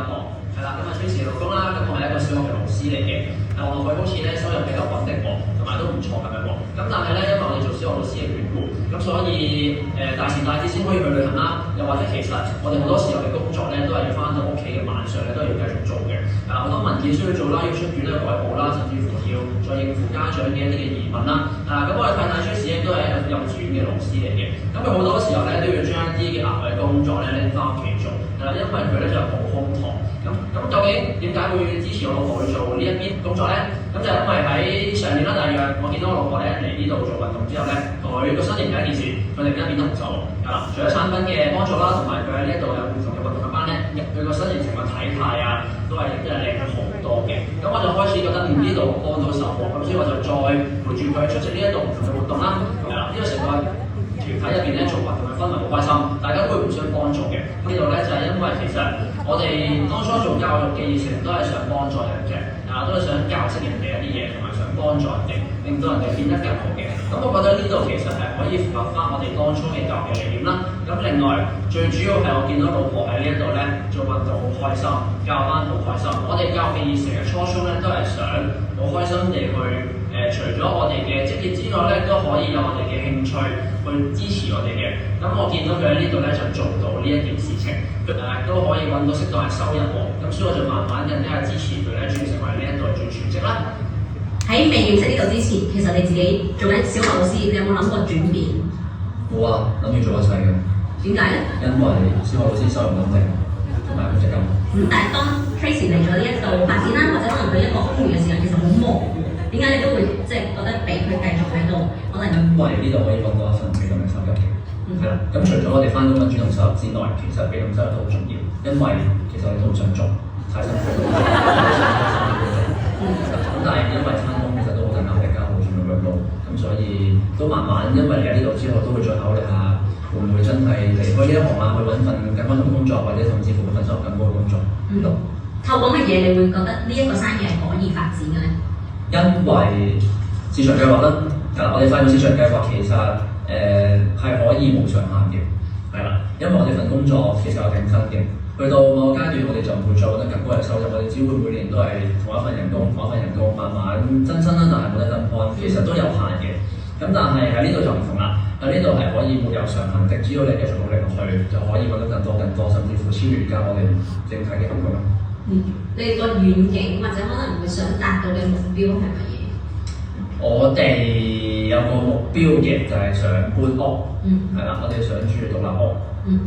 忙，係啦，咁啊 Tracy 老公啦，咁我係一個小學嘅老師嚟嘅，我佢好似咧收入比較穩定喎，同埋都唔錯咁樣喎。咁但係咧，因為我哋做小學老師嘅緣故，咁所以大時大節先可以去旅行啦，又或者其實我哋好多時候嘅工作咧都係要翻到屋企嘅晚上咧都係要繼續做嘅，好多文件需要做啦，要出卷啦、改簿啦，甚至乎要再應付家長嘅一啲嘅疑問啦。咁我哋太太 Tracy 咧都係一個幼稚園嘅老師嚟嘅，咁佢好多時候咧都要將一啲嘅額外工作咧拎翻屋企做，因為佢咧就好空堂。咁究竟點解會支持我老婆去做呢一邊工作咧？咁就因為喺上年啦，大約我見到我老婆咧嚟呢度做運動之後咧，佢個身形有一件事，佢突然間變得好瘦喎。除咗產品嘅幫助啦，同埋佢喺呢一度有唔同嘅運動嘅班咧，佢個身形成個體態啊，都係真係靚咗好多嘅。咁我就開始覺得呢度幫到手喎，咁所以我就再陪住佢出席呢一度唔同嘅活動啦。呢個成個團體入邊咧做運動嘅氛圍好開心，大家都會互相幫助嘅。呢度咧就係因為其實我哋當初做教育嘅意思都係想幫助人嘅，都係想教識人哋一啲嘢，同埋想幫助人哋，令到人哋變得更好嘅。咁我覺得呢度其實係可以符合翻我哋當初嘅教育嘅理念啦。咁另外最主要係我見到老婆喺呢一度咧做運動好開心，教班好開心。我哋教育嘅意思嘅初衷咧都係想好開心地去除咗我哋嘅職業之外咧，都可以有我哋嘅興趣去支持我哋嘅。咁我見到佢喺呢度咧就做到呢一件事情，都可以揾到適當嘅收入喎。咁所以我就慢慢更加支持佢咧，轉成為呢一度做全職啦。喺未認識呢度之前，其實你自己做緊小學老師，你有冇諗過轉變？冇啊，諗住做一世嘅。點解咧？因為小學老師收入穩定，同埋公積金。但係當 Tracy 嚟咗呢一度發展啦，或者可能佢一個空餘嘅時間其實好忙，點解你都會即係覺得俾佢繼續喺度？可能因為呢度可以揾到一份被動嘅收入嘅。係啦，咁除咗我哋翻工揾主動收入之外，其實被動收入都好重要，因為其實我哋都唔想做，太辛苦。咁但係因為翻工其實都好大壓力㗎，好重要嘅路，咁所以都慢慢因為嚟呢度之後，都會再考慮下會唔會真係離開呢一行啊，去揾份更安穩工作，或者甚至乎份收入更高嘅工作。透過乜嘢你會覺得呢一個生意係可以發展嘅咧？因為市場計劃啦，我哋發現市場計劃其實係可以無上限嘅，係啦，因為我哋份工作其實有競爭嘅，去到某個階段我哋就唔會再揾得更高嘅收入，我哋只會每年都係同一份人工，慢慢增薪啦，但係冇得更高，其實都有限嘅。咁但係喺呢度就唔同啦，喺呢度係可以沒有上限的，只要你繼續努力落去，就可以揾到更多，甚至乎超越而家我哋整體嘅工作啦。你個遠景或者可能會想達到嘅目標係乜嘢？我哋有個目標嘅就係想搬屋，係啦，我哋想住獨立屋，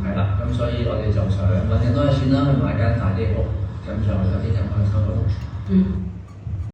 係啦，咁所以我哋就想揾更多嘅錢啦，去買間大啲嘅屋，咁就有啲人去收到。